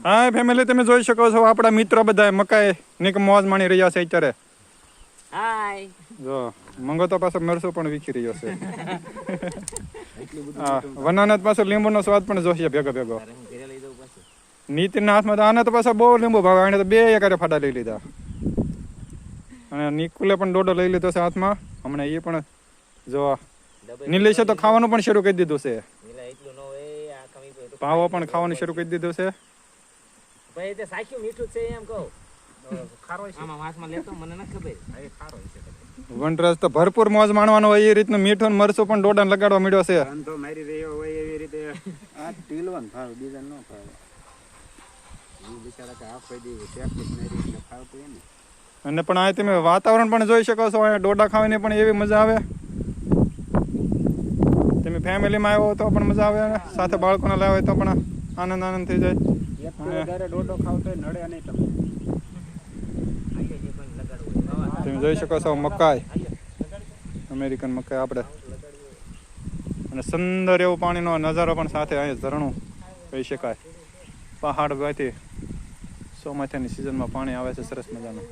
હા ફેમિલી, તમે જોઈ શકો છો આપણા મિત્રો બધા મકાઈ ની મોજ માણી રહ્યા છે અત્યારે. હાય જો મંગો તો પાછો મરસું પણ વીખી રહ્યો છે. હા, વનાનત પાછો લીંબુનો સ્વાદ પણ જોશે ભેગો ભેગો. નીતિનના હાથમાં તો આને તો પાછા બહુ લીંબુ ભાવે, આને તો 2 એકારે ફાડા લઈ લીધા. અને નિકુલે પણ ડોડો લઈ લીધો છે હાથમાં. હમણાં એ પણ જો નીલેશે તો ખાવાનું પણ શરૂ કરી દીધું છે. ભાવો પણ ખાવાનું શરૂ કરી દીધું છે. ભાઈ તે સાખ્યું મીઠું છે એમ કહો. ખારો છે આમાં વાસમાં લેતો મને ન ખબર. આ ખારો છે. વનરાજ તો ભરપૂર મોજ માણવાનો હોય એ રીતનું મીઠું મરચું પણ ડોડાને લગાડવા મળ્યો છે. તો મારી રહ્યો હોય એવી રીતે આ ટીલવન ભાવ બીજા ન ભાવે. એ બિચારા કે આ કોઈ દી ટેકનિક મારી એટલે ખાવતું એને. અને પણ આ તમે વાતાવરણ પણ જોઈ શકો છો, અહીંયા ડોડા ખાવાની પણ એવી મજા આવે. તમે ફેમિલીમાં આવ્યો તો પણ મજા આવે, સાથે બાળકોને લાવ્યા હોય તો પણ આનંદ થઈ જાય. વધારે ડોડો ખાવતો નડે નહીં તમે. તમે જોઈ શકો છો મકાઈ, અમેરિકન મકાઈ આપણે. અને સુંદર એવું પાણીનો નજારો પણ સાથે, અહીંયા ઝરણું કહી શકાય. પહાડ માંથી ચોમાસાની સિઝનમાં પાણી આવે છે સરસ મજાનું.